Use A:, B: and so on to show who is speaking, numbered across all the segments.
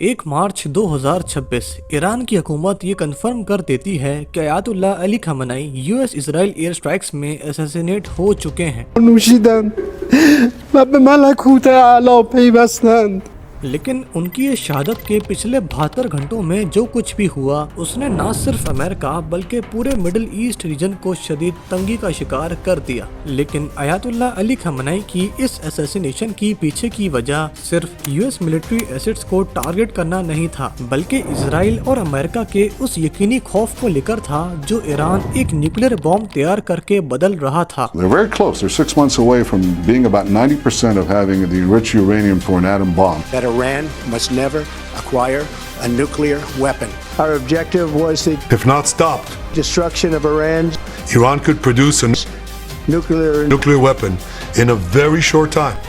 A: 1 मार्च 2026 Iran की हुकूमत ये कंफर्म कर देती है कि अयातुल्लाह अली खamenei यूएस इजराइल एयर स्ट्राइक्स में असैसिनेट हो चुके हैं
B: نوشیدند و به ملکوت اعلی پیوستند.
A: لیکن ان کی یہ شہادت کے پچھلے 72 گھنٹوں میں جو کچھ بھی ہوا اس نے نہ صرف امریکہ بلکہ پورے مڈل ایسٹ ریجن کو شدید تنگی کا شکار کر دیا. لیکن آیت اللہ علی خamenei کی اس اسیسینیشن کی پیچھے کی وجہ صرف یو ایس ملٹری ایسٹس کو ٹارگٹ کرنا نہیں تھا بلکہ اسرائیل اور امریکہ کے اس یقینی خوف کو لے کر تھا جو ایران ایک نیوکلیر بام تیار کر کے بدل رہا تھا.
C: They're very close. They're 6 months away from being about 90% of having the enriched uranium for an atom bomb.
D: That Iran must never acquire a nuclear weapon.
B: Our objective was the
E: If not stopped,
B: destruction of Iran's
E: Iran could produce a
B: nuclear
E: weapon in a very short time.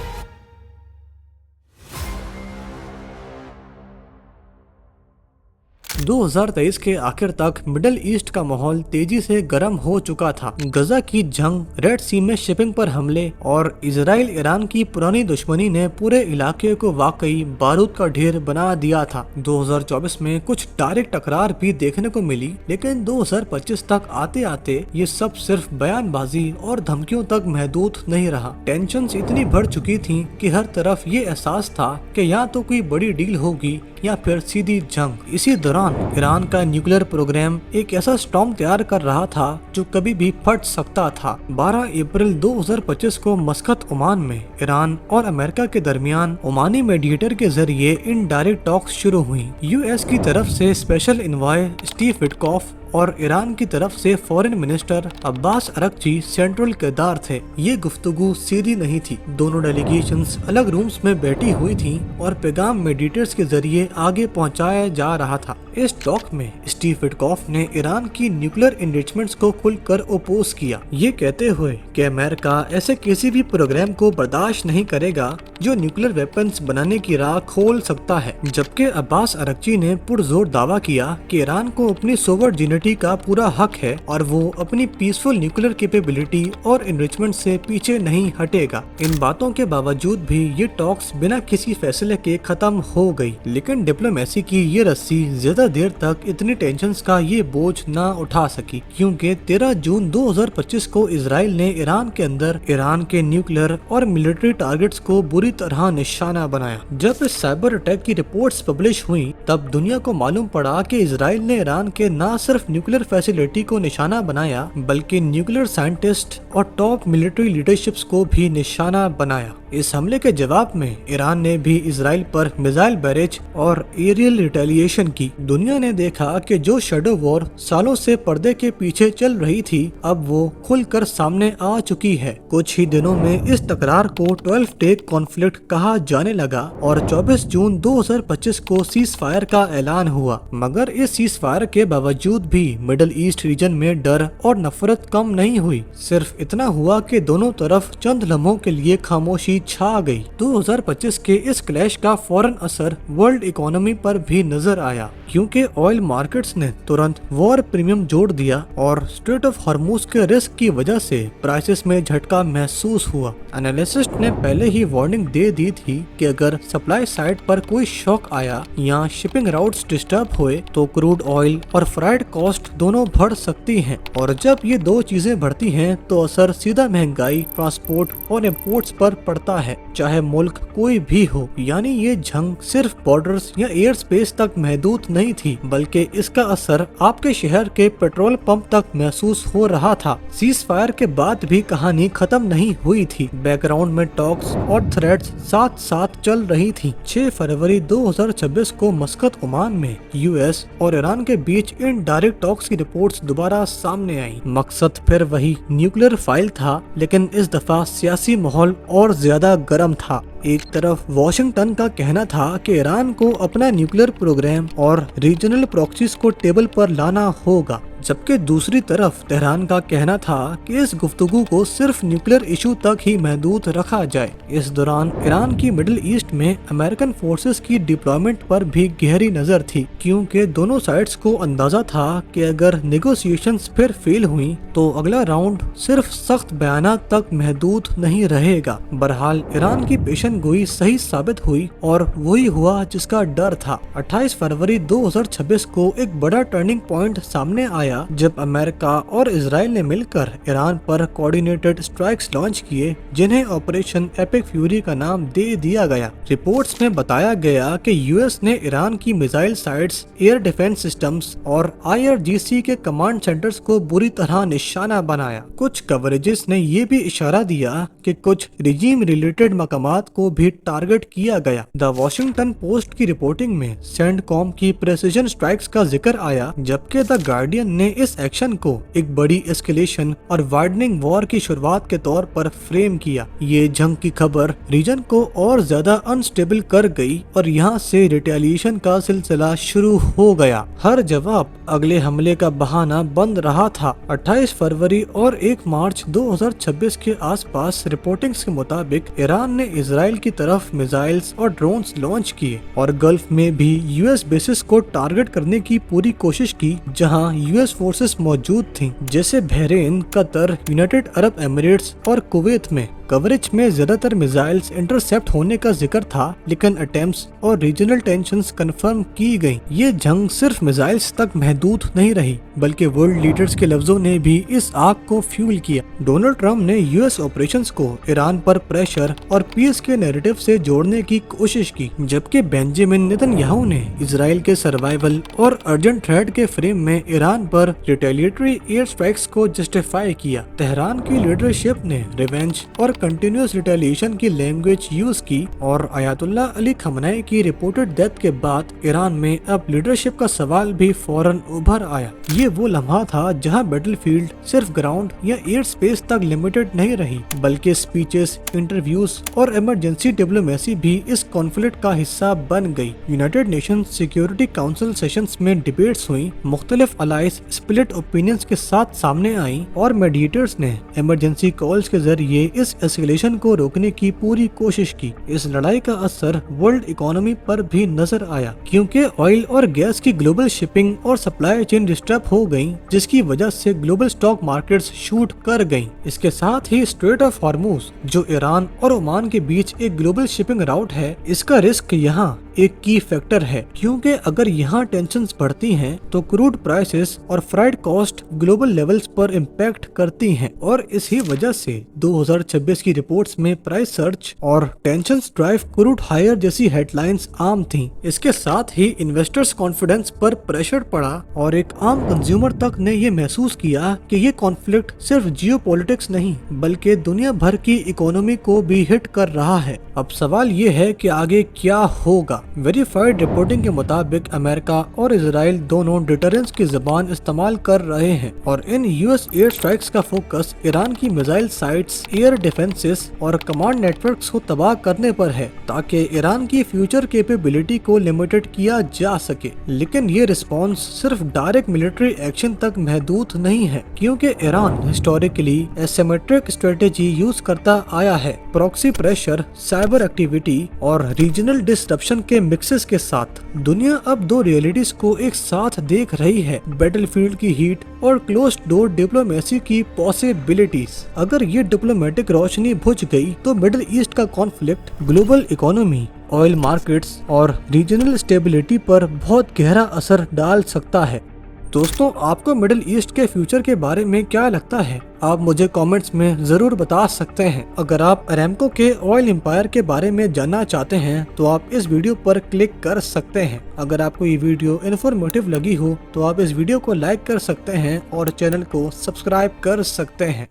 A: 2023 کے آخر تک middle asset کا ماحول تیزی سے گرم ہو چکا تھا. غزہ کی جنگ، ریڈ سی میں شپنگ پر حملے اور اسرائیل ایران کی پرانی دشمنی نے پورے علاقے کو واقعی بارود کا ڈھیر بنا دیا تھا. 2024 میں کچھ ڈائریکٹ ٹکرار بھی دیکھنے کو ملی لیکن 2025 تک آتے آتے یہ سب صرف بیان بازی اور دھمکیوں تک محدود نہیں رہا. ٹینشنز اتنی بڑھ چکی تھیں کہ ہر طرف یہ احساس تھا کہ یا تو کوئی بڑی ڈیل ہوگی یا پھر سیدھی جنگ. اسی دوران ایران کا نیوکلیر پروگرام ایک ایسا سٹارم تیار کر رہا تھا جو کبھی بھی پھٹ سکتا تھا. 12 اپریل 2025 کو مسقط عمان میں ایران اور امریکہ کے درمیان عمانی میڈیٹر کے ذریعے ان ڈائریکٹ ٹاکس شروع ہوئیں. یو ایس کی طرف سے اسپیشل انوائے اسٹیو وٹکوف اور ایران کی طرف سے فورن منسٹر عباس ارغچی سینٹرل کردار تھے. یہ گفتگو سیدھی نہیں تھی. دونوں ڈیلیگیشنز الگ رومز میں بیٹھی ہوئی تھیں اور پیغام میڈیٹرز کے ذریعے آگے پہنچایا جا رہا تھا. اس ٹاک میں اسٹیو وٹکوف نے ایران کی نیوکلیر انریچمنٹس کو کھل کر اوپوز کیا، یہ کہتے ہوئے کہ امریکہ ایسے کسی بھی پروگرام کو برداشت نہیں کرے گا جو نیوکلیر ویپنز بنانے کی راہ کھول سکتا ہے. جبکہ عباس ارغچی نے پرزور دعویٰ کیا کہ ایران کو اپنی سوورجینٹی کا پورا حق ہے اور وہ اپنی پیسفل نیوکلیر کیپیبلٹی اور انریچمنٹ سے پیچھے نہیں ہٹے گا. ان باتوں کے باوجود بھی یہ ٹاکس بنا کسی فیصلے کے ختم ہو گئی. لیکن ڈپلومیسی کی یہ رسی زیادہ دیر تک اتنی ٹینشنز کا یہ بوجھ نہ اٹھا سکی کیونکہ 13 جون 2025 کو اسرائیل نے ایران کے اندر ایران کے نیوکلیر اور ملٹری ٹارگٹس کو بری طرح نشانہ بنایا. جب اس سائبر اٹیک کی رپورٹس پبلش ہوئیں تب دنیا کو معلوم پڑا کہ اسرائیل نے ایران کے نہ صرف نیوکلیر فیسلٹی کو نشانہ بنایا بلکہ نیوکلیر سائنٹسٹ اور ٹاپ ملٹری لیڈرشپس کو بھی نشانہ بنایا. اس حملے کے جواب میں ایران نے بھی اسرائیل پر میزائل بیریج اور ایریل ریٹیلیشن کی. دنیا نے دیکھا کہ جو شیڈو وار سالوں سے پردے کے پیچھے چل رہی تھی اب وہ کھل کر سامنے آ چکی ہے. کچھ ہی دنوں میں اس تکرار کو 12 ڈے کانفلکٹ کہا جانے لگا اور 24 جون 2025 کو سیز فائر کا اعلان ہوا. مگر اس سیز فائر کے باوجود بھی مڈل ایسٹ ریجن میں ڈر اور نفرت کم نہیں ہوئی. صرف اتنا ہوا کہ دونوں طرف چند لمحوں کے لیے خاموشی چھا گئی. 2025 کے اس کلیش کا فوراً اثر ورلڈ اکانومی پر بھی نظر آیا کیونکہ آئل مارکیٹس نے ترنت وار پریمیم جوڑ دیا اور اسٹریٹ آف ہارموز کے رسک کی وجہ سے پرائسز میں جھٹکا محسوس ہوا. انالیسسٹ نے پہلے ہی وارننگ دے دی تھی کہ اگر سپلائی سائڈ پر کوئی شوک آیا یا شپنگ راؤٹس ڈسٹرب ہوئے تو کروڈ آئل اور فرائڈ کاسٹ دونوں بڑھ سکتی ہیں اور جب یہ دو چیزیں بڑھتی ہیں تو اثر سیدھا مہنگائی، ٹرانسپورٹ اور امپورٹس پر پڑتا ہے چاہے ملک کوئی بھی ہو. یعنی یہ جنگ صرف بارڈرز یا ایئر سپیس تک محدود نہیں تھی بلکہ اس کا اثر آپ کے شہر کے پیٹرول پمپ تک محسوس ہو رہا تھا. سیز فائر کے بعد بھی کہانی ختم نہیں ہوئی تھی. بیک گراؤنڈ میں ٹاکس اور تھریڈز ساتھ ساتھ چل رہی تھی. 6 فروری 2026 کو مسقط عمان میں یو ایس اور ایران کے بیچ ان ڈائریکٹ ٹاکس کی رپورٹس دوبارہ سامنے آئیں. مقصد پھر وہی نیوکلیر فائل تھا لیکن اس دفعہ سیاسی ماحول اور زیادہ گرم تھا. ایک طرف واشنگٹن کا کہنا تھا کہ ایران کو اپنا نیوکلیر پروگرام اور ریجنل پراکسیز کو ٹیبل پر لانا ہوگا जबकि दूसरी तरफ तेहरान का कहना था कि इस गुफ्तगू को सिर्फ न्यूक्लियर इशू तक ही महदूद रखा जाए। इस दौरान ईरान की मिडिल ईस्ट में अमेरिकन फोर्सेस की डिप्लॉयमेंट पर भी गहरी नजर थी, क्योंकि दोनों साइड्स को अंदाजा था कि अगर नेगोशिएशंस फिर फेल हुई तो अगला राउंड सिर्फ सख्त बयानात तक महदूद नहीं रहेगा। बहरहाल ईरान की पेशन गोई सही साबित हुई और वही हुआ जिसका डर था। 28 फरवरी 2026 को एक बड़ा टर्निंग पॉइंट सामने आया जब अमेरिका और इजराइल ने मिलकर ईरान पर कोऑर्डिनेटेड स्ट्राइक्स लॉन्च किए, जिन्हें ऑपरेशन एपिक फ्यूरी का नाम दे दिया गया। रिपोर्ट्स में बताया गया कि यूएस ने ईरान की missile sites, air defence systems और IRGC के कमांड सेंटर्स को बुरी तरह निशाना बनाया। कुछ कवरेजेस ने ये भी इशारा दिया कि कुछ रिजीम रिलेटेड मकामात को भी टारगेट किया गया। द वॉशिंगटन पोस्ट की रिपोर्टिंग में सेंडकॉम की प्रेसिजन स्ट्राइक्स का जिक्र आया, जबकि द गार्डियन ने इस एक्शन को एक बड़ी एस्केलेशन और वाइडनिंग वॉर की शुरुआत के तौर पर फ्रेम किया। ये जंग की खबर रीजन को और ज्यादा अनस्टेबल कर गई और यहाँ से रिटेलिएशन का सिलसिला शुरू हो गया। हर जवाब अगले हमले का बहाना बन रहा था। 28 फरवरी और 1 मार्च 2026 के आसपास रिपोर्टिंग्स के मुताबिक ईरान ने इजराइल की तरफ मिसाइल्स और ड्रोन्स लॉन्च किए और गल्फ में भी यूएस बेसिस को टारगेट करने की पूरी कोशिश की, जहां यूएस फोर्सेस मौजूद थीं, जैसे Bahrain, Qatar, United Arab Emirates और कुवैत में। कवरेज में ज्यादातर मिसाइल्स इंटरसेप्ट होने का जिक्र था, लेकिन अटेम्प्ट्स और रीजनल टेंशंस कंफर्म की गयी। ये जंग सिर्फ मिसाइल्स तक महदूद नहीं रही, बल्कि वर्ल्ड लीडर्स के लफ्जों ने भी इस आग को फ्यूल किया। डोनाल्ड ट्रंप ने यूएस ऑपरेशंस को ईरान पर प्रेशर और पीस के नैरेटिव से जोड़ने की कोशिश की, जबकि बेंजामिन नेतन्याहू ने इजराइल के सर्वाइवल और अर्जेंट थ्रेट के फ्रेम में ईरान पर रिटेलिएटरी एयर स्ट्राइक्स को जस्टिफाई किया। तेहरान की लीडरशिप ने रिवेंज और कंटिन्यूअस रिटेलिएशन की लैंग्वेज यूज की और आयतुल्लाह अली खमनाई की रिपोर्टेड डेथ के बाद ईरान में अब लीडरशिप का सवाल भी फौरन उभर आया। ये वो लम्हा था जहां बैटलफील्ड सिर्फ ग्राउंड या एयर स्पेस तक लिमिटेड नहीं रही, बल्कि स्पीचेस, इंटरव्यूज और इमरजेंसी डिप्लोमेसी भी इस कॉन्फ्लिक्ट का हिस्सा बन गई। United Nations security council sessions में डिबेट्स हुई, मुख्तलिफ अलाइज स्प्लिट ओपिनियंस के साथ सामने आई और मीडिएटर्स ने इमरजेंसी कॉल्स के जरिए इस एस्केलेशन को रोकने की पूरी कोशिश की। इस लड़ाई का असर वर्ल्ड इकोनॉमी पर भी नजर आया, क्योंकि ऑयल और गैस की ग्लोबल शिपिंग और सप्लाई चेन डिस्टर्ब हो गई, जिसकी वजह से ग्लोबल स्टॉक मार्केट्स शूट कर गईं। इसके साथ ही स्ट्रेट ऑफ हॉर्मुज, जो ईरान और ओमान के बीच एक ग्लोबल शिपिंग राउट है, इसका रिस्क यहाँ एक की फैक्टर है, क्योंकि अगर यहाँ टेंशन्स बढ़ती हैं तो क्रूड प्राइसेस और फ्राइट कॉस्ट ग्लोबल लेवल्स पर इम्पैक्ट करती हैं और इसी वजह से 2026 की रिपोर्ट्स में प्राइस सर्च और टेंशन्स ड्राइव क्रूड हायर जैसी हेडलाइंस आम थीं। इसके साथ ही इन्वेस्टर्स कॉन्फिडेंस पर प्रेशर पड़ा और एक आम कंज्यूमर तक ने ये महसूस किया कि ये कॉन्फ्लिक्ट सिर्फ जियोपॉलिटिक्स नहीं, बल्कि दुनिया भर की इकोनॉमी को भी हिट कर रहा है। अब सवाल ये है कि आगे क्या होगा। वेरीफाइड रिपोर्टिंग के मुताबिक अमेरिका और इजराइल दोनों डिटरेंस की ज़बान इस्तेमाल कर रहे हैं और इन यूएस एयर स्ट्राइक्स का फोकस ईरान की मिसाइल साइट्स, एयर डिफेंसेस और कमांड नेटवर्क्स को तबाह करने पर है, ताकि ईरान की फ्यूचर कैपेबिलिटी को लिमिटेड किया जा सके। लेकिन ये रिस्पॉन्स सिर्फ डायरेक्ट मिलिट्री एक्शन तक महदूद नहीं है, क्योंकि Iran historically asymmetric strategy use करता आया है। प्रॉक्सी प्रेशर, साइबर एक्टिविटी और रीजनल डिसरप्शन के मिक्सेस के साथ दुनिया अब दो रियलिटीज को एक साथ देख रही है, बैटलफील्ड की हीट और क्लोज डोर डिप्लोमेसी की पॉसिबिलिटीज। अगर ये डिप्लोमेटिक रोशनी बुझ गई तो मिडिल ईस्ट का conflict global economy, oil markets और रीजनल स्टेबिलिटी पर बहुत गहरा असर डाल सकता है। दोस्तों, आपको मिडिल ईस्ट के फ्यूचर के बारे में क्या लगता है? आप मुझे कमेंट्स में जरूर बता सकते हैं। अगर आप अरामको के ऑयल एम्पायर के बारे में जानना चाहते हैं तो आप इस वीडियो पर क्लिक कर सकते हैं। अगर आपको ये वीडियो इन्फॉर्मेटिव लगी हो तो आप इस वीडियो को लाइक कर सकते हैं और चैनल को सब्सक्राइब कर सकते हैं।